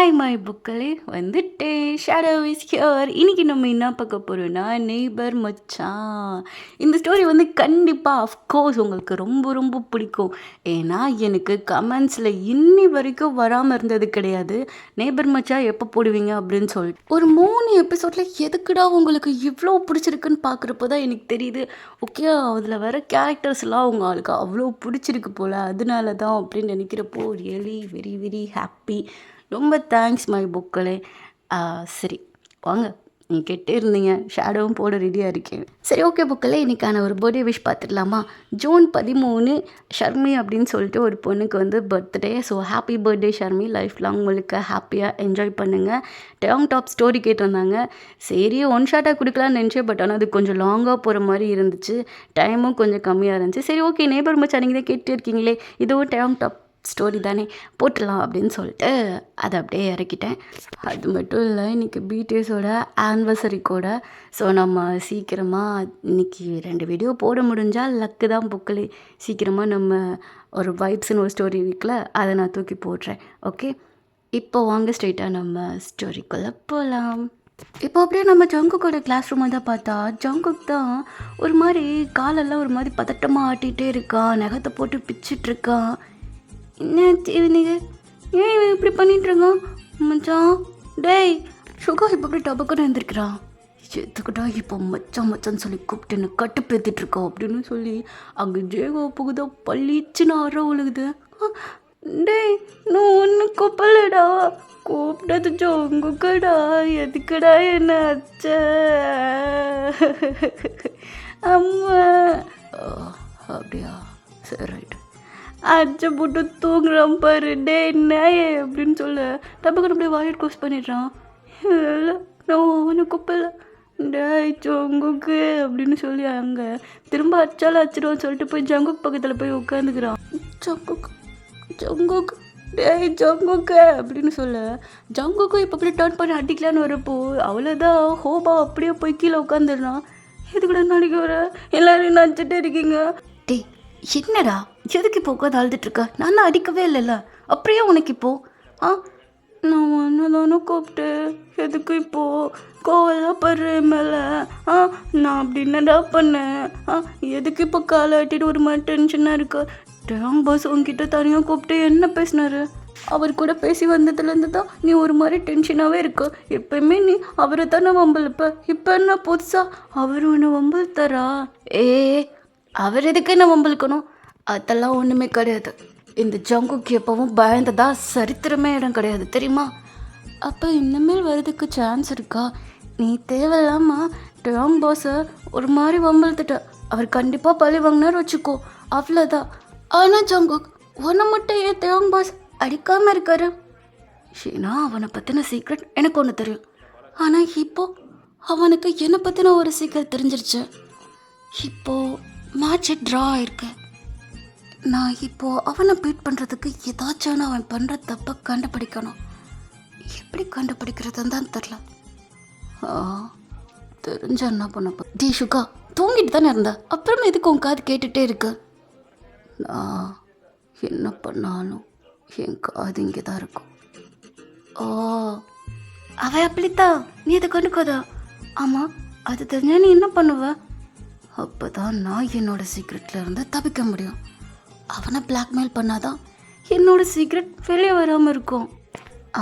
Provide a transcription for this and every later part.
Hi my புக்களே வந்துட்டேன். Shadow is here. இன்றைக்கி நம்ம என்ன பார்க்க போகிறோன்னா நெய்பர் மச்சான். இந்த ஸ்டோரி வந்து கண்டிப்பாக அஃப்கோர்ஸ் உங்களுக்கு ரொம்ப ரொம்ப பிடிக்கும். ஏன்னா எனக்கு கமெண்ட்ஸில் இன்னி வரைக்கும் வராமல் இருந்தது கிடையாது. நெய்பர் மச்சான் எப்போ போடுவீங்க அப்படின்னு சொல்லிட்டு ஒரு 3 எபிசோடில் எதுக்குடா உங்களுக்கு இவ்வளோ பிடிச்சிருக்குன்னு பார்க்குறப்போ தான் எனக்கு தெரியுது. ஓகே, அதில் வர கேரக்டர்ஸ்லாம் உங்களுக்கு அவ்வளோ பிடிச்சிருக்கு போல், அதனால தான் அப்படின்னு நினைக்கிறப்போ ரியலி வெரி வெரி ஹாப்பி. ரொம்ப தேங்க்ஸ் மை புக்களே. சரி வாங்க, நீங்கள் கேட்டே இருந்தீங்க, ஷேடோவும் போட ரெடியாக இருக்கேன். சரி ஓகே புக்களே, இன்றைக்கான ஒரு பர்த்டே விஷ் பார்த்துடலாமா? ஜூன் 13 ஷர்மி அப்படின்னு சொல்லிட்டு ஒரு பொண்ணுக்கு வந்து birthday. So happy birthday Sharmi, life long உங்களுக்கு ஹாப்பியாக என்ஜாய் பண்ணுங்கள். டேங் டாப் ஸ்டோரி கேட்டிருந்தாங்க. சரி ஒன் ஷாட்டாக கொடுக்கலான்னு நினச்சேன், பட் ஆனால் அது கொஞ்சம் லாங்காக போகிற மாதிரி இருந்துச்சு, டைமும் கொஞ்சம் கம்மியாக இருந்துச்சு. சரி ஓகே, நேபர் மச்சான் நீங்கள் தான் கேட்டு இருக்கீங்களே, இதுவும் டேங் டாப் ஸ்டோரி தானே, போட்டுடலாம் அப்படின்னு சொல்லிட்டு அதை அப்படியே இறக்கிட்டேன். அது மட்டும் இல்லை, இன்றைக்கி பிடிஎஸோட ஆனிவர்சரி கூட. ஸோ நம்ம சீக்கிரமாக இன்றைக்கி 2 வீடியோ போட முடிஞ்சால் லக்கு தான் புக்களே. சீக்கிரமாக நம்ம ஒரு வைப்ஸ்னு ஒரு ஸ்டோரி வீக்கில் அதை நான் தூக்கி போடுறேன். ஓகே, இப்போ வாங்க ஸ்ட்ரெயிட்டாக நம்ம ஸ்டோரிக்குள்ளே போகலாம். இப்போ அப்படியே நம்ம ஜங்குக்கோட கிளாஸ் ரூமை தான் பார்த்தா, ஜங்குக் தான் ஒரு மாதிரி காலெல்லாம் ஒரு மாதிரி பதட்டமாக ஆட்டிகிட்டே இருக்கான், நகத்தை போட்டு பிச்சிட்ருக்கான். என்ன இவனுங்க, ஏன் இவன் இப்படி பண்ணிட்டுருக்கான்? மச்சான் டேய் சுகா இப்போ அப்படி டபக்குன்னு எழுந்திருக்கிறான். எதுக்குடா இப்போ மச்சான் மச்சான்னு சொல்லி கூப்பிட்டு என்ன கட்டுப்பேற்றிட்டுருக்கோம் அப்படின்னு சொல்லி அங்கே ஜேகோ புகுதா பள்ளிச்சுன்னு ஆற ஒழுகுது. டேய் நான் ஒன்று கூப்பிடலடா, கூப்பிட்டது ஜங்குக்கடா, எதுக்கடா என்ன அச்ச அம்மா. அப்படியா, சரி ரைட்டு. அச்சை போட்டு தூங்குறான் பாரு. டே நாயே அப்படின்னு சொல்ல டப்புக்கு அப்படியே வாயிட் க்ளோஸ் பண்ணிடுறான். இல்லை நான் அவனை கூப்பிடல, டே ஜங்குக்கு அப்படின்னு சொல்லி அங்கே திரும்ப அச்சாலும் அச்சிடுவான்னு சொல்லிட்டு போய் ஜங்குக் பக்கத்தில் போய் உட்காந்துக்கிறான். ஜங்குக் ஜங்குக் டே ஜங்குக்கு அப்படின்னு சொல்ல ஜங்குக்கும் இப்போ அப்படியே டர்ன் பண்ணி அடிக்கலான்னு வரப்போ அவ்வளோதான், ஹோபா அப்படியே போய் கீழே உட்காந்துடுறான். எதுக்கூட நாளைக்கு வர எல்லாரையும் நினச்சிட்டே இருக்கீங்க. டே என்னடா எதுக்கு இப்போ உட்காந்து அழுதுட்ருக்க? நான் தான் அடிக்கவே இல்லைல்ல, அப்படியே உனக்கு இப்போ நான் ஒன்று தானே கூப்பிட்டு எதுக்கு இப்போது கோவெல்லாம் படுறேன் மேலே? நான் அப்படி என்னடா பண்ணேன்? எதுக்கு இப்போ காலை ஆட்டிட்டு ஒரு மாதிரி டென்ஷனாக இருக்கு? டேங் பாஸ் உங்ககிட்ட தனியாக கூப்பிட்டு என்ன பேசினாரு? அவர் கூட பேசி வந்ததுலேருந்து தான் நீ ஒரு மாதிரி டென்ஷனாகவே இருக்க. எப்பயுமே நீ அவரை தானே வம்பழுப்ப, இப்போ என்ன புதுசாக அவர் ஒன்று வம்பழுத்தாரா? அவர் எதுக்கு என்ன வம்பளுக்கணும்? அதெல்லாம் ஒன்றுமே கிடையாது. இந்த ஜங்குக்கு எப்பவும் பயந்ததா சரித்திரமே இடம் கிடையாது தெரியுமா? அப்போ இனிமேல் வரதுக்கு சான்ஸ் இருக்கா? நீ தேவையில்லாமல் டேங் பாஸை ஒரு மாதிரி வம்பழுத்துட்ட. அவர் கண்டிப்பாக பழி வாங்கினார் வச்சுக்கோ, அவ்வளோதான். ஆனால் ஜங்குக் உன்னை மட்டும் ஏன் டேங் பாஸ் அடிக்காமல் இருக்காரு? ஏன்னா அவனை பற்றின சீக்ரெட் எனக்கு ஒன்று தெரியும். ஆனால் இப்போது அவனுக்கு என்னை பற்றின ஒரு சீக்ரெட் தெரிஞ்சிருச்சு. இப்போது மேட்ச் ட்ரா ஆயிருக்கு. நான் இப்போது அவனை பீட் பண்ணுறதுக்கு ஏதாச்சும் அவன் பண்ணுற தப்பை கண்டுபிடிக்கணும். எப்படி கண்டுபிடிக்கிறதுன்னு தான் தெரில. தெரிஞ்ச என்ன பண்ணப்போ? டி சுகா தூங்கிட்டு தானே இருந்த, அப்புறமா எதுக்கு உன் காது கேட்டுகிட்டே இருக்கு? நான் என்ன பண்ணாலும் என் காது இங்கே தான் இருக்கும். அவன் அப்படித்தான், நீ அதை கண்டுக்காத. ஆமாம், அது தெரிஞ்சா நீ என்ன பண்ணுவ? அப்போ தான் நான் என்னோட சீக்ரெட்டில் இருந்து தப்பிக்க முடியும். அவனை பிளாக்மெயில் பண்ணாதான் என்னோட சீக்ரெட் வெளியே வராமல் இருக்கும்.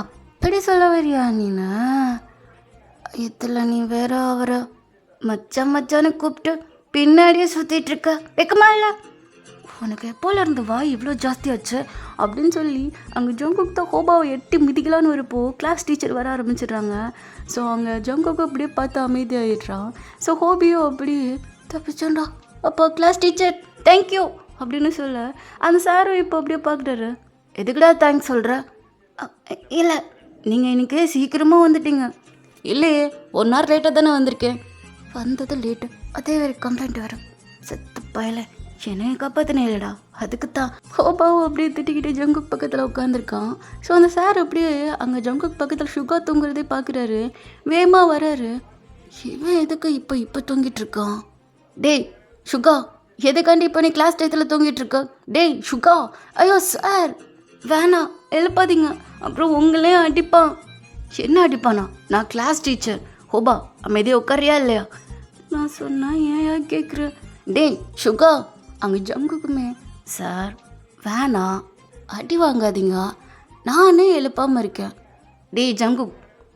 அப்படி சொல்ல வரியா நீனா? இதில் நீ வேற அவரை மச்சான் மச்சான்னு கூப்பிட்டு பின்னாடியே சுற்றிட்டு இருக்க, வைக்கமா இல்லை? உனக்கு எப்போல இருந்து வா இவ்வளோ ஜாஸ்தியாச்சு அப்படின்னு சொல்லி அங்கே ஜங்குக் தான் ஹோபாவை எட்டி மிதிக்கலான்னு வரப்போ கிளாஸ் டீச்சர் வர ஆரம்பிச்சிடுறாங்க. ஸோ அங்கே ஜங்குக்கு அப்படியே பார்த்து அமைதியாகிடுறான். ஸோ ஹோபியோ அப்படியே தப்பிச்சோண்டா. அப்போ கிளாஸ் டீச்சர் தேங்க்யூ அப்படின்னு சொல்ல அந்த சாரும் இப்போ அப்படியே பார்க்குறாரு. எதுக்குடா தேங்க்ஸ் சொல்கிற? இல்லை நீங்கள் இன்னைக்கு சீக்கிரமாக வந்துட்டீங்க. இல்லையே 1 hour லேட்டாக தானே வந்திருக்கேன். வந்தது லேட்டு, அதே வேறு கம்ப்ளைண்ட் வரும். செத்து பயலை, என்னைய காப்பாற்றினே இல்லைடா, அதுக்கு தான். ஹோபாவும் அப்படியே திட்டிக்கிட்டு ஜங்குக் பக்கத்தில் உட்காந்துருக்கான். ஸோ அந்த சார் அப்படியே அங்கே ஜங்குக் பக்கத்தில் சுகா தூங்குறதே பார்க்குறாரு. வேகமாக வராரு. இவன் எதுக்கு இப்போ தூங்கிட்டு இருக்கான்? டேய் சுகா, எதுக்காண்டி இப்போ நீ கிளாஸ் டயத்தில் தூங்கிட்டு இருக்க? டேய் சுகா, ஐயோ சார் வேணாம் எழுப்பாதீங்க, அப்புறம் உங்களையும் அடிப்பான். என்ன அடிப்பானா? நான் கிளாஸ் டீச்சர். ஹோபா அமைதியாக உட்காரியா இல்லையா? நான் சொன்னா ஏன் கேட்குற? டேய் சுகா, அங்கே ஜங்குக்குமே. சார் வேணாம், அடி வாங்காதீங்க, நானே எழுப்பாமல் இருக்கேன். டேய் ஜங்கு,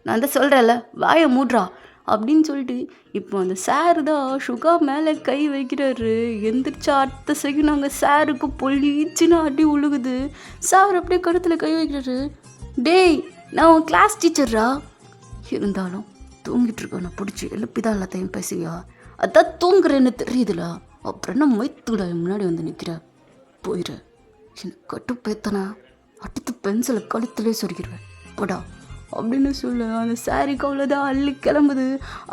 நான் தான் சொல்கிறேன்ல, வாயை மூட்றா அப்படின்னு சொல்லிட்டு இப்போ அந்த சார் தான் சுகா மேலே கை வைக்கிறாரு. எந்திரிச்சா அடுத்த செகண்ட் நாங்கள் சாருக்கு பொழிச்சுன்னு அடி உழுகுது. சார் அப்படியே கருத்தில் கை வைக்கிறாரு. டேய் நான் உன் கிளாஸ் டீச்சர்ரா, இருந்தாலும் தூங்கிட்டு இருக்கேன், நான் பிடிச்சி எழுப்பிதான் எல்லாத்தையும் பேசுவியா? அதான் தூங்குறேன்னு தெரியுதுல, அப்புறம் என்ன மைத்துடா முன்னாடி வந்து நிற்கிற, போயிடு. எனக்கு கட்டுப்பேத்தனா அடுத்து பென்சிலை கழுத்துலேயே சொருகிடுவேன் போடா அப்படின்னு சொல்ல அந்த சாரிக்கு அவ்வளோதான் அள்ளி கிளம்புது.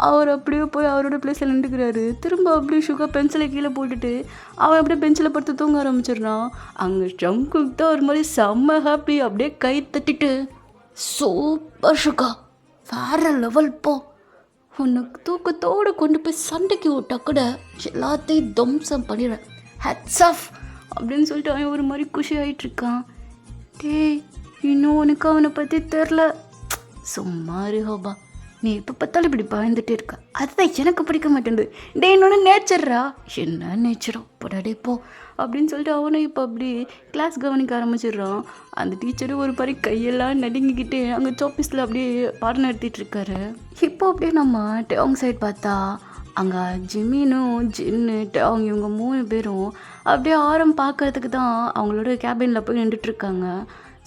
அவர் அப்படியே போய் அவரோட பிளேஸில் நின்றுக்கிறாரு. திரும்ப அப்படியே சுகா பென்சிலை கீழே போட்டுட்டு அவன் அப்படியே பென்சிலை படுத்து தூங்க ஆரம்பிச்சிடுறான். அங்கே ஜங்குக்கு தான் ஒரு மாதிரி செம்ம ஹாப்பி, அப்படியே கை தட்டிட்டு சூப்பர் சுகா, வேற லெவல் போ, உனக்கு தூக்கத்தோடு கொண்டு போய் சண்டைக்கு விட்டா கூட எல்லாத்தையும் துவம்சம் பண்ணிடுறேன், ஹேட்ஸ் ஆஃப் அப்படின்னு சொல்லிட்டு அவன் ஒரு மாதிரி குஷி ஆகிட்டு இருக்கான். டேய் இன்னும் உனக்கு அவனை பற்றி தெரில, சும்மா ஹோபா, நீ எப்போ பார்த்தாலும் இப்படி பயந்துட்டே இருக்க, அதுதான் எனக்கு பிடிக்க மாட்டேங்குது. டே என்னோட நேச்சர்ரா. என்ன நேச்சரோ போடாடே போ அப்படின்னு சொல்லிட்டு அவனும் இப்போ அப்படி கிளாஸ் கவனிக்க ஆரம்பிச்சிடுறான். அந்த டீச்சரும் ஒரு மாதிரி கையெல்லாம் நடுங்கிக்கிட்டு அங்கே ஆஃபீஸில் அப்படியே பாடம் நடத்திட்டு இருக்காரு. இப்போ அப்படியே நம்ம டேங் சைட் பார்த்தா அங்கே ஜிமினும் ஜின்னு டேங் இவங்க 3 பேரும் அப்படியே ஆரம் பார்க்கறதுக்கு தான் அவங்களோட கேபினில் போய் நின்றுட்டுருக்காங்க.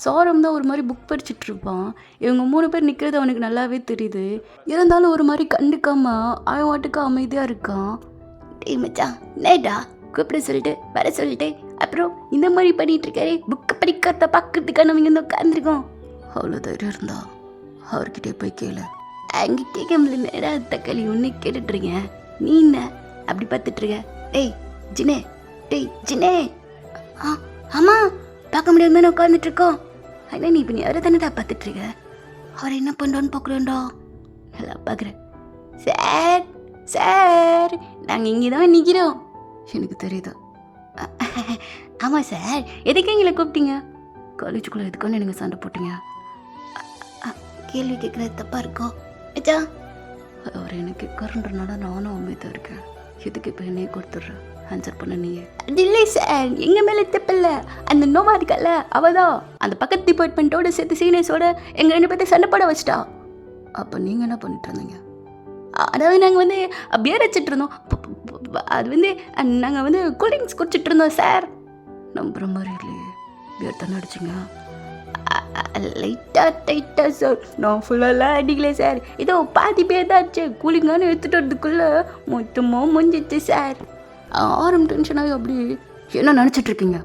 சாரம் தான் ஒரு மாதிரி புக் படிச்சுட்ருப்பான். இவங்க 3 பேர் நிற்கிறது அவனுக்கு நல்லாவே தெரியுது. இருந்தாலும் ஒரு மாதிரி கண்டுக்காமல் அவன் வாட்டுக்கு அமைதியாக இருக்கான். டேய் மச்சான், நேடா கூப்பிட சொல்லிட்டு வர சொல்லிட்டு அப்புறம் இந்த மாதிரி பண்ணிகிட்டு இருக்காரு, புக்கை படிக்கிறத பார்க்கறதுக்காக நம்ம இங்கே உட்காந்துருக்கோம். அவ்வளோ தைரியம் இருந்தா அவர்கிட்டே போய் கேளு. அங்கே கேட்க முடியல, நேடா தக்காளி ஒன்று கேட்டுட்ருக்கேன், நீ என்ன அப்படி பார்த்துட்ருக்க? டேய் ஜினே, டேய் ஜினே. ஆமாம் பார்க்க முடியாதுன்னு உட்காந்துட்ருக்கோம். ஆனால் நீ இப்போ நீ அவரை தானேடா பார்த்துட்ருக்க, அவர் என்ன பண்ணுறான்னு பார்க்குறேன்டா. நல்லா பார்க்குறேன். சார் சார் நாங்கள் இங்கே தான் நிற்கிறோம். எனக்கு தெரியுது. ஆமாம் சார், எதுக்கு எங்களை கூப்பிட்டீங்க? காலேஜுக்குள்ளே எதுக்கான நீங்கள் சண்டை போட்டீங்க? கேள்வி கேட்குறது தப்பாக இருக்கோ ஏச்சா? அவர் எனக்கு கேட்கறன்றனால நானும் அமைதியாக இருக்கேன். எதுக்கு இப்போ என்னையே கொடுத்துட்றேன், ஆன்சர் பண்ண நீயே. அது இல்லை சார், எங்கள் மேலே தப்பில்லை, அந்த நோவா இருக்கல்ல அவதான் அந்த பக்கத்து டிபார்ட்மெண்ட்டோட சேர்த்து சீனியர்ஸோட எங்கள் 2 பேர்த்தை சண்டை போட வச்சிட்டா. அப்போ நீங்கள் என்ன பண்ணிட்டு இருந்தீங்க? அதாவது நாங்கள் வந்து பியர் வச்சுட்டு இருந்தோம், அது வந்து நாங்கள் வந்து கூல்ட்ரிங்க்ஸ் குடிச்சிட்டு இருந்தோம் சார். நம்புகிற மாதிரி இல்லையே, பியர் தானே அடிச்சிங்க? லைட்டாக டைட்டாக சார், நான் ஃபுல்லாலாம் அடிக்கல சார், ஏதோ பாதி பேர் தான் ஆச்சு. கூலிங்கானு எடுத்துகிட்டு வரதுக்குள்ளே மொத்தமாக முடிஞ்சிச்சு சார். ஆரம் டென்ஷனாகவே அப்படி. என்ன நினச்சிட்ருக்கீங்க?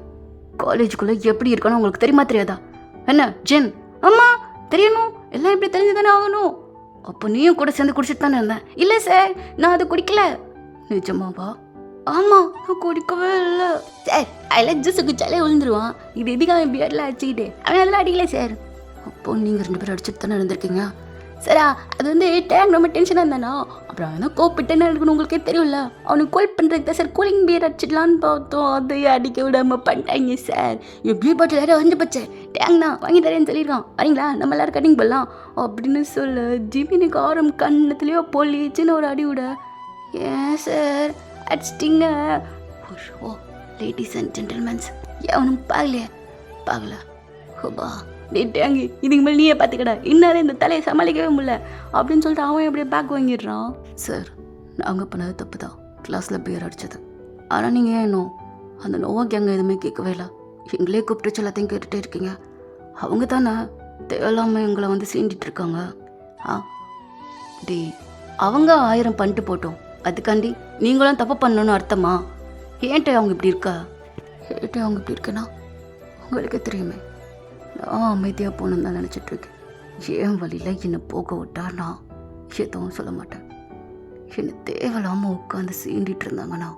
காலேஜுக்குள்ளே எப்படி இருக்கணும் உங்களுக்கு தெரியுமா தெரியாதா? என்ன ஜென்? ஆமாம் தெரியணும், எல்லாம் இப்படி தெரிஞ்சு தானே ஆகணும். அப்போ நீயும் கூட சேர்ந்து குடிச்சிட்டு தானே இருந்தேன்? இல்லை சார், நான் அதை குடிக்கல. நிஜமாவா? ஆமாம் நான் குடிக்கவே இல்லை சார். அதெல்லாம் ஜூஸு குடிச்சாலே விழுந்துருவான், இது எதுக்கு அவன் பியர்லாம் அடிச்சுக்கிட்டு? அவன் அதெல்லாம் அடிக்கல சார். அப்போ நீங்கள் 2 பேரும் அடிச்சுட்டு தானே இருந்திருக்கீங்க? சாரா அது வந்து டேங் ரொம்ப டென்ஷனாக இருந்தானா, அப்புறம் அவன் தான் கோப்பிட்டேன்னு இருக்கணும், உங்களுக்கே தெரியும்ல. அவனுக்கு கால் பண்ணுறதுக்கு தான் சார் கூலிங் பியர் அடிச்சிடலான்னு பார்த்தோம், அதையே அடிக்க விடாமல் பண்ணிட்டாங்க சார். என் பியர் பாட்டில் யாரும் வந்து போச்சு, டேங்னா வாங்கி தரேன்னு சொல்லியிருக்கான், வரீங்களா நம்ம எல்லாரும் கட்டிங் பண்ணலாம் அப்படின்னு சொல்ல ஜிமினுக்கு ஆரம் கண்ணத்துலேயோ பொலிச்சுன்னு ஒரு அடி விட. ஏன் சார் அடிச்சிட்டிங்க? ஓ லேடிஸ் அண்ட் ஜென்டில்மென்ஸ், அவனும் பார்க்கலையே பார்க்கல ஹோபா. டேங்கி இதுக்கு மேலே நீயே பார்த்துக்கடா, இன்னாரே இந்த தலையை சமாளிக்கவே முடியல அப்படின்னு சொல்லிட்டு அவன் அப்படியே பேக் வாங்கிடுறான். சார் நாங்கள் பண்ணது தப்பு தான், கிளாஸில் பியர் அடித்தது. ஆனால் நீங்கள் ஏன் இன்னும் அந்த நோவா கேங்க எதுவுமே கேட்கவே இல்லை, எங்களே கூப்பிட்டு எல்லாத்தையும் கேட்டுகிட்டே இருக்கீங்க. அவங்க தானே தேவையில்லாமல் எங்களை வந்து சீண்டிட்டு இருக்காங்க. டே அவங்க 1000 பண்ணிட்டு போட்டோம், அதுக்காண்டி நீங்களும் தப்பு பண்ணணும்னு அர்த்தமா? ஏன்ட்ட அவங்க இப்படி இருக்கா? ஏன்ட்ட அவங்க இப்படி இருக்கேன்னா உங்களுக்கே தெரியுமே, நான் அமைதியாக போகணுன்னு தான் நினச்சிட்ருக்கேன். ஏன் வழியில் என்னை போக விட்டா நான் எதுவும் சொல்ல மாட்டேன். என்னை தேவையில்லாமல் உட்காந்து சீண்டிட்டு இருந்தாங்கன்னா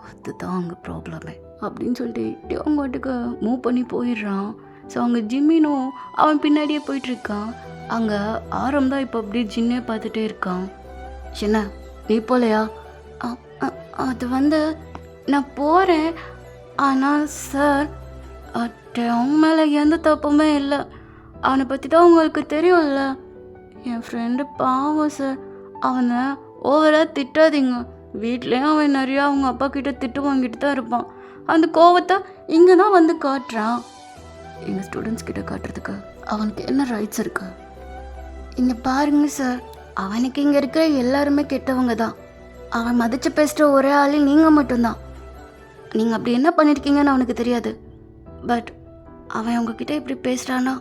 அதுதான் அங்கே ப்ராப்ளமே அப்படின்னு சொல்லிட்டு அவங்க வாட்டுக்கு மூவ் பண்ணி போயிடுறான். ஸோ அங்கே ஜிம்மினும் அவன் பின்னாடியே போயிட்டுருக்கான். அங்கே ஆரம் தான் இப்போ அப்படியே ஜின்னே பார்த்துட்டே இருக்கான். என்ன நீ போலையா? அது வந்து நான் போகிறேன், ஆனால் சார் அவங்க மேலே எந்த தப்புமே இல்லை. அவனை பற்றி தான் உங்களுக்கு தெரியும்ல. என் ஃப்ரெண்டு பாவம் சார். அவனை ஓவராக திட்டாதீங்க. வீட்லேயும் அவன் நிறையா அவங்க அப்பா கிட்ட திட்டு வாங்கிட்டு தான் இருப்பான். அந்த கோவத்தை இங்கே தான் வந்து காட்டுறான். எங்கள் ஸ்டூடெண்ட்ஸ் கிட்ட காட்டுறதுக்கு அவனுக்கு என்ன ரைட்ஸ் இருக்கு? இங்கே பாருங்க சார், அவனுக்கு இங்கே இருக்கிற எல்லாருமே கெட்டவங்க தான். அவன் மதிச்சு பேசுகிற ஒரே ஆள் நீங்கள் மட்டும்தான். நீங்கள் அப்படி என்ன பண்ணியிருக்கீங்கன்னு அவனுக்கு தெரியாது. பட் அவன் உங்ககிட்ட இப்படி பேசுகிறான்னா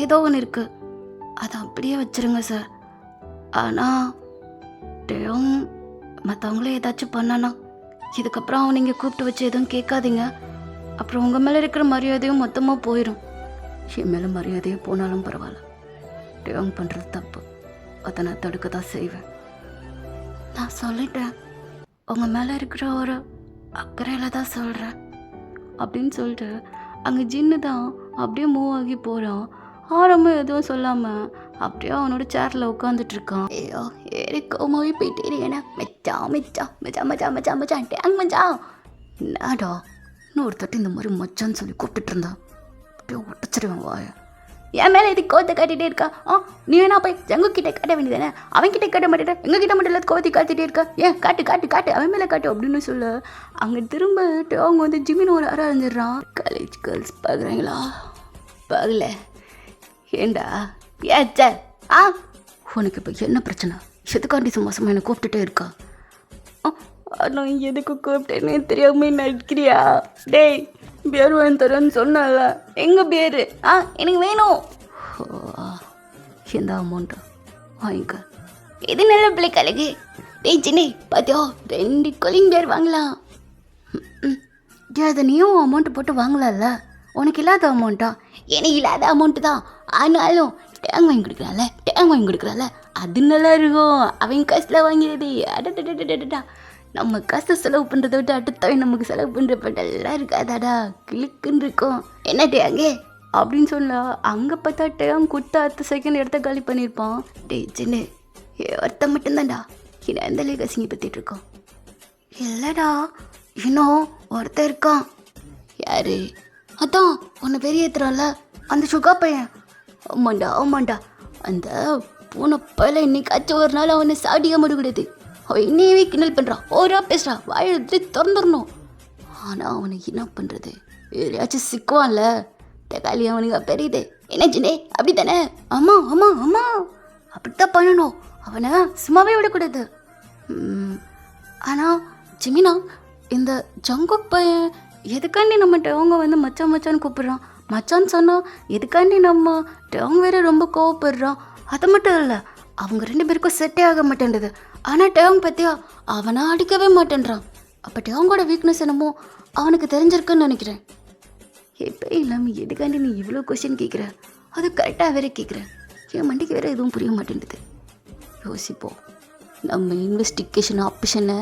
ஏதோ ஒன்று இருக்குது. அதை அப்படியே வச்சுருங்க சார். ஆனால் டேயோங் மற்றவங்களே ஏதாச்சும் பண்ணானா இதுக்கப்புறம் அவன் நீங்கள் கூப்பிட்டு வச்சு எதுவும் கேட்காதீங்க. அப்புறம் உங்கள் மேலே இருக்கிற மரியாதையும் மொத்தமாக போயிடும். என் மேலே மரியாதையே போனாலும் பரவாயில்ல. டேயோங் பண்ணுறது தப்பு. அதை நான் தடுக்க தான் செய்வேன். நான் சொல்லிட்டேன், உங்கள் மேலே இருக்கிற ஒரு அக்கறையில் தான் சொல்கிறேன் அப்படின்னு சொல்லிட்டு அங்கே ஜின்னு தான் அப்படியே மூவ் ஆகி போகிறான். ஆரம்பம் எதுவும் சொல்லாமல் அப்படியே அவனோட சேரில் உட்காந்துட்டு இருக்கான். ஐயோ ஏறி கோமாவே போயிட்டே ஏன்னா மெச்சா மெச்சா மெச்சா மச்சா மச்சா மச்சான் டேங் மச்சா. என்னடா இன்னொரு தட்டு இந்த மாதிரி மச்சான்னு சொல்லி கூப்பிட்டுட்டு இருந்தான். அப்படியே உடச்சிடுவேன் வாய. என் மேலே இது கோவத்தை காட்டிகிட்டே இருக்கா? நீ வேணா போய் ஜங்கு கிட்டே காட்ட வேண்டியதானே? அவன்கிட்ட காட்ட மாட்டேன், எங்ககிட்ட மட்டும் இல்லை கோவத்தை காத்திட்டே இருக்கா. ஏன் காட்டு காட்டு காட்டு அவன் மேலே காட்டு அப்படின்னு சொல்ல அங்கே திரும்ப அவங்க வந்து ஜிம்மின்னு ஒரு அரை அரைஞ்சிடுறான். காலேஜ் கேர்ள்ஸ் பார்க்குறீங்களா? பார்க்கல ஏண்டா ஏன் சார் உனக்கு இப்போ என்ன பிரச்சனை? எதுக்காண்டி சும்மா என்னை கூப்பிட்டுட்டே இருக்கா? நான் எதுக்கு கூப்பிட்டேன்னு தெரியாம நடிக்கிறியா? டேய் பேர் வாங்கி தரேன்னு சொன்னல, எங்க பேரு? எனக்கு வேணும். எந்த அமௌண்ட்டு வாங்கிக்க. இது நல்ல பிள்ளை கலகு. டேய் சின்ன பார்த்தியோ 2 கொலிங் பேர் வாங்கலாம். அதை நீயும் அமௌண்ட்டு போட்டு வாங்கலாம்ல. உனக்கு இல்லாத அமௌண்ட்டா? எனக்கு இல்லாத அமௌண்ட்டு தான். ஆனாலும் டேங் வாங்கி கொடுக்குறான்ல, டேங் வாங்கி கொடுக்குறான்ல, அது நல்லா இருக்கும். அவன் காசில் வாங்கிறது அடடா. நம்ம காசை செலவு பண்ணுறதை விட்டு அடுத்தவன் நமக்கு செலவு பண்ணுறப்ப நல்லா இருக்காதாடா, கிளிக்குன்னு இருக்கும். என்ன டேங்கே அப்படின்னு சொல்ல அங்கே பார்த்தா டேங் கொடுத்த 10 செகண்ட் இடத்த காலி பண்ணியிருப்பான். டே சின்ன ஒருத்த மட்டும்தான்டா என்ன எந்த லேகசிங்க பற்றிட்டு இருக்கோம். இல்லைடா இன்னும் ஒருத்தர் இருக்கான். யாரு? அதான் உன்னை பெரிய ஏற்றுறான்ல அந்த சுகா பையன். ஆமாண்டா அந்த பூனை பையில இன்னைக்காச்சும் ஒரு நாள் அவனை சாடிக்க முடியாது. அவன் இன்னையவே கிண்டல் பண்ணுறான், ஓரா பேசுகிறான், வாயை திறந்துடணும். ஆனால் அவனை என்ன பண்ணுறது? யாராச்சும் சிக்குவான்ல, தக்காளி அவனுக்கு பெரியது. என்ன சின்னே அப்படி தானே? ஆமாம் அப்படித்தான் பண்ணணும். அவனை சும்மாவே விடக்கூடாது. ஆனால் ஜிமினா இந்த ஜங்குக் பையன் எதுக்காண்டி நம்மகிட்ட அவங்க வந்து மச்சான் மச்சான்னு கூப்பிட்றான்? மச்சான்னு சொன்னால் எதுக்காண்டி நம்ம டேங் வேற ரொம்ப கோவப்படுறான்? அது மட்டும் இல்லை, அவங்க 2 பேருக்கும் செட்டே ஆக மாட்டேன்றது. ஆனால் டேங் பற்றியா அவனை அடிக்கவே மாட்டேன்றான். அப்போ டேங்கோட வீக்னஸ் என்னமோ அவனுக்கு தெரிஞ்சிருக்குன்னு நினைக்கிறேன். எப்போ இல்லாமல் எதுக்காண்டி நீ இவ்வளோ கொஸ்டின் கேட்குற? அது கரெக்டாக வேற கேட்குற. என் மண்டிக்கு வேற எதுவும் புரிய மாட்டேன்டுது. யோசிப்போம். நம்ம இன்வெஸ்டிகேஷன் ஆப்ஷனை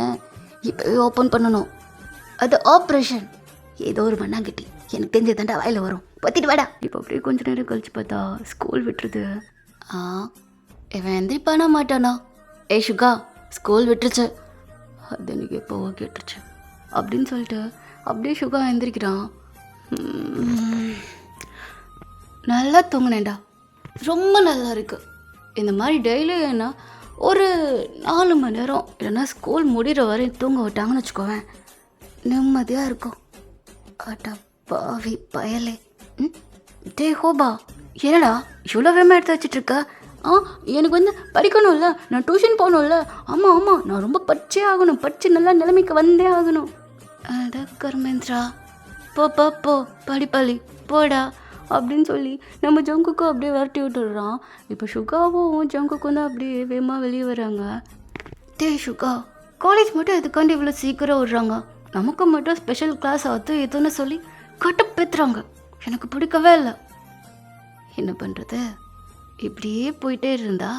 இப்போவே ஓப்பன் பண்ணணும். அது ஆப்ரேஷன் ஏதோ ஒரு மண்ணாங்கட்டி எனக்கு தெரிஞ்சதாண்டா வாயில் வரும். பற்றிட்டு வாடா. இப்போ அப்படியே கொஞ்ச நேரம் கழிச்சு பார்த்தா ஸ்கூல் விட்டுருது. இவன் எந்திரிப்பான மாட்டானா? சுகா ஸ்கூல் விட்டுருச்சு. அது எனக்கு எப்போவோ கேட்டுருச்சு அப்படின்னு சொல்லிட்டு அப்படியே சுகா எந்திரிக்கிறான். நல்லா தூங்கினேன்டா, ரொம்ப நல்லா இருக்கு. இந்த மாதிரி டெய்லி என்ன ஒரு 4 மணி நேரம் இல்லைன்னா ஸ்கூல் முடிகிற வரையும் தூங்க விட்டாங்கன்னு வச்சுக்கோவேன், நிம்மதியாக இருக்கும். அட்டா பாவி பயலே. டே ஹோபா என்னடா இவ்வளோ வேகமாக எடுத்து வச்சிட்ருக்க? எனக்கு வந்து படிக்கணும்ல, நான் டியூஷன் போகணும்ல. ஆமாம் நான் ரொம்ப படிச்சே ஆகணும், படித்து நல்லா நிலைமைக்கு வந்தே ஆகணும். அட கர்மேந்திரா போ படிப்பாளி போடா அப்படின்னு சொல்லி நம்ம ஜங்குக்கும் அப்படியே விரட்டி விட்டுடுறான். இப்போ சுகாவும் ஜங்குக்கும் தான் அப்படியே வேகமாக வெளியே வராங்க. டே சுகா காலேஜ் மட்டும் எதுக்காண்டி இவ்வளோ சீக்கிரம் விடுறாங்க? நமக்கு மட்டும் ஸ்பெஷல் கிளாஸ் அது எதுன்னு சொல்லி கட்டப்பேத்துறாங்க. எனக்கு பிடிக்கவே இல்லை. என்ன பண்ணுறது? இப்படியே போயிட்டே இருந்தா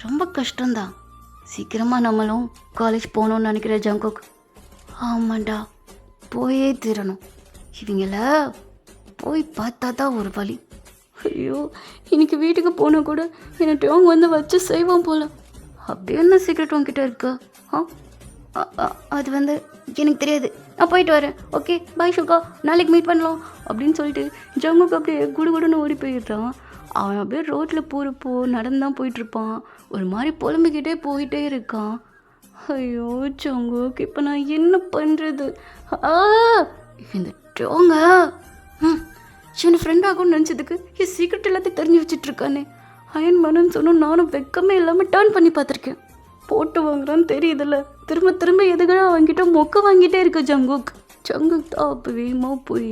ரொம்ப கஷ்டம்தான். சீக்கிரமாக நம்மளும் காலேஜ் போகணுன்னு நினைக்கிற ஜங்குக். ஆமாண்டா போயே தீரணும். இவங்கள போய் பார்த்தா தான் ஒரு வழி. ஐயோ இன்னைக்கு வீட்டுக்கு போனால் கூட என்னட்டு அவங்க வந்து வச்சு செய்வோம் போல. அப்படி என்ன சீக்கிரட் உங்ககிட்ட இருக்கு? அது வந்து எனக்கு தெரியாது. நான் போயிட்டு வரேன், ஓகே பாய் ஷுகா, நாளைக்கு மீட் பண்ணலாம் அப்படின்னு சொல்லிட்டு ஜங்குக்கு அப்படியே குடுகுடுன்னு ஓடி போயிடுறான். அவன் அப்படியே ரோட்டில் போகிறப்போ நடந்து தான் போயிட்டுருப்பான். ஒரு மாதிரி புலம்பிக்கிட்டே போயிட்டே இருக்கான். ஐயோ ஜங்குக், இப்போ நான் என்ன பண்ணுறது? இந்த டோங்க என் ஃப்ரெண்ட் ஆகும்னு நினச்சதுக்கு என் சீக்ரெட் எல்லாத்தையும் தெரிஞ்சு வச்சிட்ருக்கானே. அயன் மனன்னு சொன்னால் நானும் வெக்கமே இல்லாமல் டேர்ன் பண்ணி பார்த்துருக்கேன். போட்டு வாங்குறான்னு தெரியுதுல்ல, திரும்ப திரும்ப எதுக்குன்னா அவன்கிட்ட மொக்க வாங்கிட்டே இருக்க ஜங்குக். ஜங்குக் தான் அப்போ வேகமாக போய்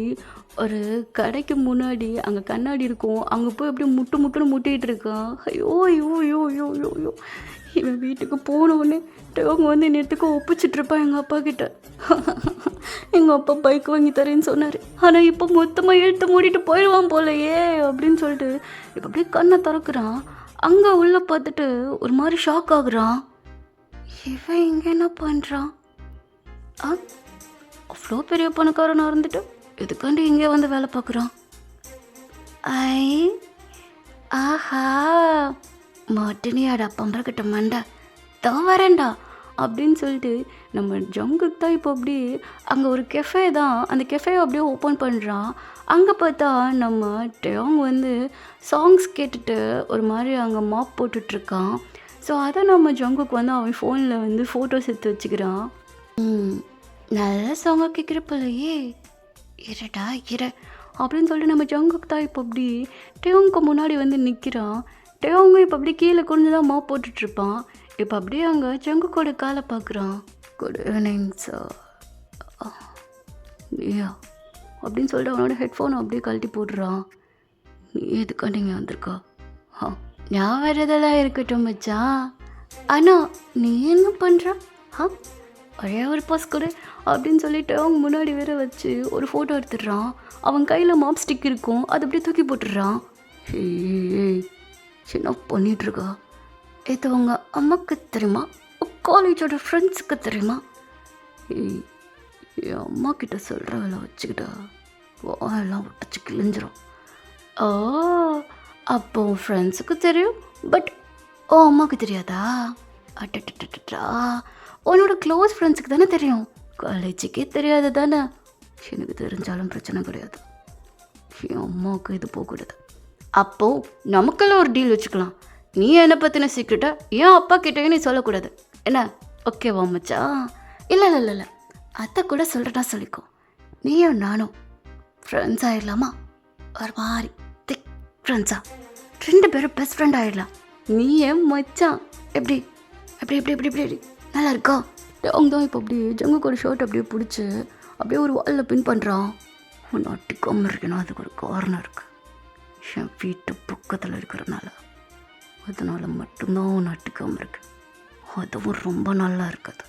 ஒரு கடைக்கு முன்னாடி அங்கே கண்ணாடி இருக்கும், அங்கே போய் அப்படியே முட்டுன்னு முட்டிகிட்டு இருக்கான். ஐயோ ஐயோ ஐயோ ஐயோ ஐயோ ஐயோ. இவன் வீட்டுக்கு போனவுடனே அவங்க வந்து நேரத்துக்கு ஒப்பிச்சிட்ருப்பான் எங்கள் அப்பா கிட்ட. எங்கள் அப்பா பைக் வாங்கி தரேன்னு சொன்னார், ஆனால் இப்போ மொத்தமாக இழுத்து மூடிட்டு போயிடுவான் போலையே அப்படின்னு சொல்லிட்டு இப்போ அப்படியே கண்ணை திறக்கிறான். அங்கே உள்ளே பார்த்துட்டு ஒரு மாதிரி ஷாக் ஆகுறான். இவன் இங்கே என்ன பண்ணுறான்? அவ்வளோ பெரிய பணக்காரனாக இருந்துட்டு எதுக்காண்டி இங்கே வந்து வேலை பார்க்குறான்? ஐ ஆஹா, மாட்டினியாடா பம்பரக்கிட்ட மண்டா, தான் வரேன்டா அப்படின்னு சொல்லிட்டு நம்ம ஜங்குக்கு தான் இப்போ அப்படியே அங்கே ஒரு கெஃபே தான், அந்த கெஃபே அப்படியே ஓப்பன் பண்ணுறான். அங்கே பார்த்தா நம்ம டேங் வந்து சாங்ஸ் கேட்டுட்டு ஒரு மாதிரி அங்கே மாப் போட்டுட்ருக்கான். ஸோ அதை நம்ம ஜங்குக்கு வந்து அவன் ஃபோனில் வந்து ஃபோட்டோஸ் எடுத்து வச்சுக்கிறான். நல்ல சாங்காக கேட்குறப்பலையே, இருடா இரு அப்படின்னு சொல்லிட்டு நம்ம ஜங்குக்கு தான் இப்போ அப்படி டேவுக்கு முன்னாடி வந்து நிற்கிறான். டேவங்க இப்போ அப்படியே கீழே கொஞ்சம் தான் மாப் போட்டுட்ருப்பான். இப்போ அப்படியே அங்கே ஜங்குக்கோட காலை பார்க்குறான். குட் ஈவினிங் சார் நீயா அப்படின்னு சொல்லிட்டு அவனோட ஹெட்ஃபோனை அப்படியே கழட்டி போடுறான். நீ எதுக்காண்டி இங்கே வந்திருக்கா? நான் வரதெல்லாம் இருக்கட்டும் மச்சான், ஆனால் நீ என்ன பண்ணுற? ஒரே ஒரு பாஸ் கொடு அப்படின்னு சொல்லிட்டு அவங்க முன்னாடி வேற வச்சு ஒரு ஃபோட்டோ எடுத்துடுறான். அவன் கையில் மாப் ஸ்டிக் இருக்கும், அதை அப்படியே தூக்கி போட்டுடுறான். ஏய் என்ன பண்ணிகிட்ருக்கா? இது உங்கள் அம்மாவுக்கு தெரியுமா? காலேஜோட ஃப்ரெண்ட்ஸுக்கு தெரியுமா? ஏய் என் அம்மா கிட்ட சொல்கிற வேலை வச்சுக்கிட்டா வாயெல்லாம் ஒட்டச்சு கிழிஞ்சிரும். அப்போ உன் ஃப்ரெண்ட்ஸுக்கு தெரியும், பட் ஓ அம்மாவுக்கு தெரியாதா? அட்டா, உன்னோட க்ளோஸ் ஃப்ரெண்ட்ஸுக்கு தானே தெரியும், காலேஜுக்கே தெரியாது தானே? எனக்கு தெரிஞ்சாலும் பிரச்சனை கிடையாது, என் அம்மாவுக்கு இது போகக்கூடாது. அப்போது நமக்கெல்லாம் ஒரு டீல் வச்சுக்கலாம். நீ என்னை பற்றின சீக்கிரட்டை ஏன் அப்பா கிட்டேயும் நீ சொல்லக்கூடாது, என்ன ஓகேவா மச்சா? இல்லை இல்லை இல்லை, அதை கூட சொல்கிறதா சொல்லிக்கோ. நீயும் நானும் ஃப்ரெண்ட்ஸ் ஆகிடலாமா? ஒரு மாதிரி திக் ஃப்ரெண்ட்ஸா, 2 பேரும் பெஸ்ட் ஃப்ரெண்ட் ஆகிடலாம். நீ ஏன் மச்சான் எப்படி எப்படி எப்படி எப்படி எப்படி நல்லா இருக்கா? அவங்க தான் இப்போ அப்படியே ஜங்குக்கோட ஷர்ட் அப்படியே பிடிச்சி அப்படியே ஒரு வாலில் பின் பண்ணுறான். ஒன்று அட்டிக்காமல் இருக்கேன்னா அதுக்கு ஒரு காரணம் இருக்குது, என் வீட்டு பக்கத்தில் இருக்கிறனால. அதனால் மட்டும்தான் ஒன்று அட்டிக்காமல் இருக்கு, அதுவும் ரொம்ப நல்லா இருக்காது.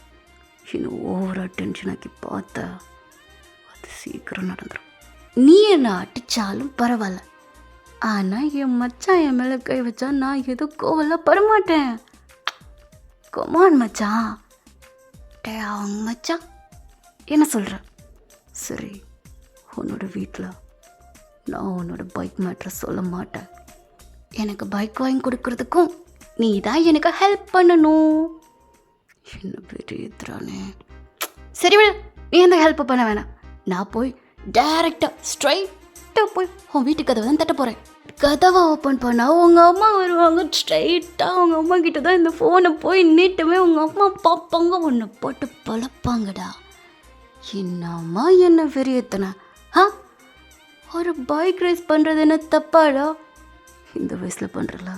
இன்னும் ஓவராக டென்ஷன் ஆக்கி பார்த்தா அது சீக்கிரம் நடந்துடும். நீ என்ன அடித்தாலும் பரவாயில்ல, ஆனால் என் மச்சான் என் மேலே கை வச்சா நான் எதுவும் கோவெல்லாம் படமாட்டேன். கமான் மச்சான். அவங்க மச்சான் என்ன சொல்கிற? சரி, உன்னோட வீட்டில் நான் உன்னோட பைக் மேட்ரை சொல்ல மாட்டேன். எனக்கு பைக் வாங்கி கொடுக்கறதுக்கும் நீ தான் எனக்கு ஹெல்ப் பண்ணணும். என்ன பெரியதுறானே. சரி விட, நீ எந்த ஹெல்ப் பண்ண வேணாம். நான் போய் டைரெக்டாக ஸ்ட்ரைட்டாக போய் உன் வீட்டு கதவை தான் தட்ட போகிறேன். கதவை ஓப்பன் பண்ணால் உங்கள் அம்மா வருவாங்க. ஸ்ட்ரைட்டாக உங்கள் அம்மா கிட்ட தான் இந்த ஃபோனை போய் நீட்டுமே உங்கள் அம்மா பார்ப்பாங்க, உன்னை போட்டு பழப்பாங்கடா. என்னம்மா என்ன பெரியத்தனை? ஒரு பைக் ரேஸ் பண்ணுறது என்ன தப்பாடா? இந்த வயசில் பண்ணுறல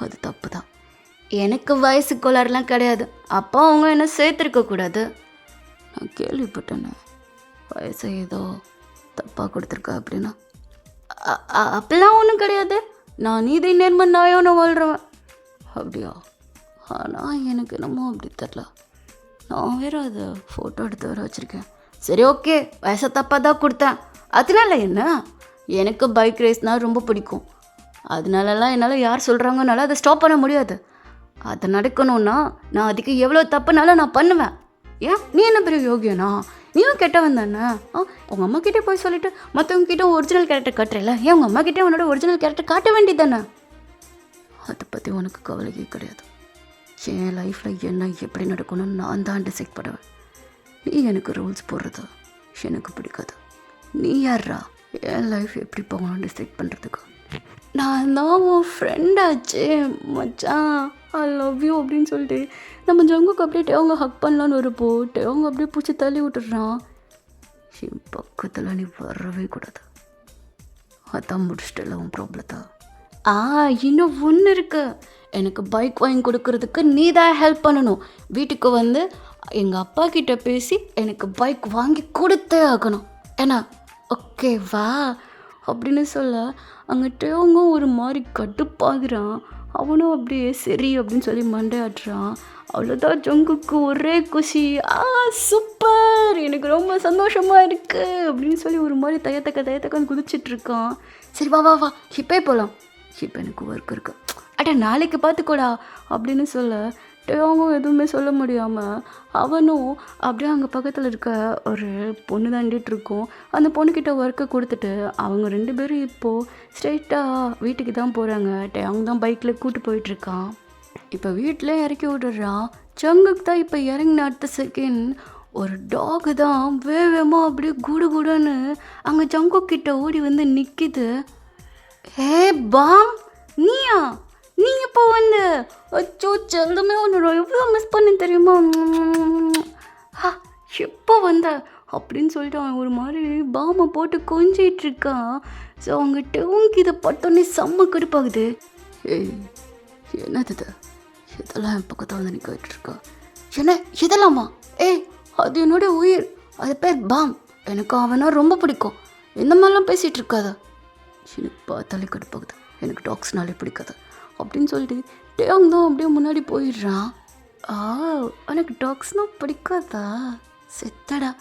அது தப்பு தான். எனக்கு வயசு கோளாறுலாம் கிடையாது, அப்போ அவங்க என்ன சேர்த்துருக்கக்கூடாது. நான் கேள்விப்பட்டேன்னு வயசை ஏதோ தப்பாக கொடுத்துருக்கா அப்படின்னா. அப்பெல்லாம் ஒன்றும் கிடையாது, நான் நீதி நேர்மை நாயோன்னு வாழ்கிறவன். அப்படியா? ஆனால் எனக்கு என்னமோ அப்படி தெரில. நான் வேறு அதை ஃபோட்டோ எடுத்து வர வச்சுருக்கேன். சரி ஓகே, வயசை தப்பாக தான் கொடுத்தேன், அதனால என்ன? எனக்கு பைக் ரேஸ்னால் ரொம்ப பிடிக்கும், அதனாலலாம் என்னால் யார் சொல்கிறாங்கனால அதை ஸ்டாப் பண்ண முடியாது. அதை நடக்கணும்னா நான் அதுக்கு எவ்வளோ தப்புனாலும் நான் பண்ணுவேன். ஏன் நீ என்ன பெரிய யோகியனா? நீயும் கெட்டவன் தானே? உங்கள் அம்மா கிட்டே போய் சொல்லிவிட்டு மற்றவங்க கிட்டே ஒரிஜினல் கேரக்டர் காட்டுறல, ஏன் உங்கள் அம்மா கிட்டே உன்னோட ஒரிஜினல் கேரக்டர் காட்ட வேண்டியது தானே? அதை பற்றி உனக்கு கவலையே கிடையாது. என் லைஃப்பில் என்ன எப்படி நடக்கணும்னு நான் தான் டிசைட் பண்ணுவேன். நீ எனக்கு ரூல்ஸ் போடுறது எனக்கு பிடிக்காது. நீ யார்ரா என் லைஃப் எப்படி போகணும்னு டிசைட் பண்ணுறதுக்கு? நான் தான் உன் ஃப்ரெண்டாச்சே மச்சான், ஐ லவ் யூ அப்படின்னு சொல்லிட்டு நம்ம ஜங்குக்கு அப்படியே டேவங்க ஹக் பண்ணலான்னு வரப்போ டேவங்க அப்படியே பூச்சி தள்ளி விட்டுடுறான். என் பக்கத்தில் நீ வரவே கூடாது. அதான் முடிச்சிட்டல உன் ப்ராப்ளத்தா? இன்னும் ஒன்று இருக்கு. எனக்கு பைக் வாங்கி கொடுக்கறதுக்கு நீ தான் ஹெல்ப் பண்ணணும். வீட்டுக்கு வந்து எங்கள் அப்பா கிட்ட பேசி எனக்கு பைக் வாங்கி கொடுத்தே ஆகணும். ஏன்னா ஓகேவா அப்படின்னு சொல்ல அங்கிட்டவங்க ஒரு மாதிரி கடுப்பாகிறான். அவனும் அப்படியே சரி அப்படின்னு சொல்லி மண்டையாட்டுறான். அவ்வளோதான் ஜங்குக்கு ஒரே குஷி. சூப்பர், எனக்கு ரொம்ப சந்தோஷமாக இருக்குது அப்படின்னு சொல்லி ஒரு மாதிரி தயத்தக்கன்னு குதிச்சிட்ருக்கான். சரி வா வா வா இப்பே போகலாம், இப்போ எனக்கு ஒர்க் இருக்கு, அட நாளைக்கு பார்த்துக்கோடா அப்படின்னு சொல்ல டேவும் எதுவுமே சொல்ல முடியாமல் அவனும் அப்படியே அங்கே பக்கத்தில் இருக்க ஒரு பொண்ணு தாண்டிட்டு இருக்கோம். அந்த பொண்ணுக்கிட்ட ஒர்க்கை கொடுத்துட்டு அவங்க 2 பேரும் இப்போது ஸ்ட்ரெயிட்டாக வீட்டுக்கு தான் போகிறாங்க. அவங்க தான் பைக்கில் கூட்டு போயிட்டுருக்கான். இப்போ வீட்டில் இறக்கி விடுறான். ஜங்குக்கு தான் இப்போ இறங்கின அடுத்த செகண்ட் ஒரு டாகு தான் வேகமாக அப்படியே குடுன்னு அங்கே ஜங்கு கிட்ட ஓடி வந்து நிற்கிது. ஹே பாம், நீயா? நீங்கள் இப்போ வந்து அச்சோ செல்லுமே ஒன்று எவ்வளோ மிஸ் பண்ண தெரியுமா? எப்போ வந்த அப்படின்னு சொல்லிட்டு அவன் ஒரு மாதிரி பாமை போட்டு கொஞ்சிட்டு இருக்கான். ஸோ அவங்ககிட்ட உங்க இதை பட்டோன்னே செம்ம கடுப்பாகுது. ஏய் என்னது இதெல்லாம் என் பக்கத்தில் வந்து நீ கேட்டுருக்கா? என்ன இதெல்லாமா? அது என்னோட உயிர், அது பேர் பாம், எனக்கு அவனா ரொம்ப பிடிக்கும், இந்த மாதிரிலாம் பேசிகிட்டு இருக்காதா? எனக்கு பார்த்தாலே கடுப்பாகுது, எனக்கு டாக்ஸ்னாலே பிடிக்காது அப்படின்னு சொல்லிட்டு டேங் தான் அப்படியே முன்னாடி போயிடுறான். எனக்கு டாக்ஸ்னால் பிடிக்காதா? செத்தடா.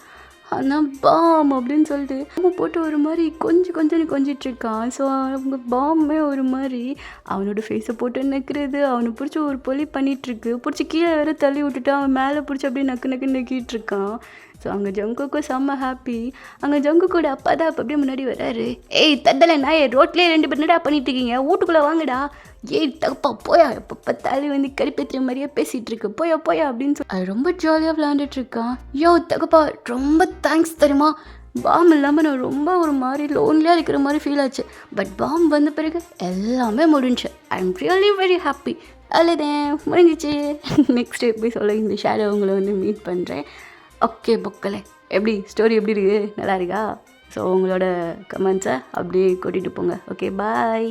ஆனால் பாம் அப்படின்னு சொல்லிட்டு அவன் போட்டு ஒரு மாதிரி கொஞ்சம் கொஞ்சிட்ருக்கான். ஸோ அவங்க பாம்பே ஒரு மாதிரி அவனோட ஃபேஸை போட்டு நக்கிறது, அவனை பிடிச்சி ஒரு பொலி பண்ணிகிட்ருக்கு. பிடிச்சி கீழே வேறு தள்ளி விட்டுட்டு அவன் மேலே பிடிச்சி அப்படியே நக்கு நக்கிட்டுருக்கான். ஸோ அங்கே ஜங்குக்கும் செம்ம ஹாப்பி. அங்கே ஜங்குக்கோட அப்பா தான் அப்போ அப்படியே முன்னாடி வராரு. தட்டலை நாயே, ரோட்லேயே 2 பேர் என்னடா பண்ணிட்டு இருக்கீங்க, வீட்டுக்குள்ளே வாங்கடா. தப்பா போயா, எப்போ பார்த்தாலும் வந்து கடுப்பேற்றுற மாதிரியே பேசிகிட்டு இருக்கு, போயா அப்படின்னு சொல்லி அது ரொம்ப ஜாலியாக விளையாண்டுட்ருக்கான். தகப்பா ரொம்ப தேங்க்ஸ் தெரியுமா, பாம் இல்லாமல் நான் ரொம்ப ஒரு மாதிரி லோன்லியாக இருக்கிற மாதிரி ஃபீல் ஆச்சு. பட் பாம் வந்த பிறகு எல்லாமே முடிஞ்சு. I am really very happy. அவ்வளோதான் முடிஞ்சிச்சு. நெக்ஸ்ட் எபிசோட இந்த ஷேடோ உங்களை வந்து மீட் பண்ணுறேன். ஓகே பொக்கலே, ஸ்டோரி எப்படி இருக்குது, நல்லா இருக்கா? ஸோ உங்களோட கமெண்ட்ஸை அப்படியே கூட்டிகிட்டு போங்க. Okay bye.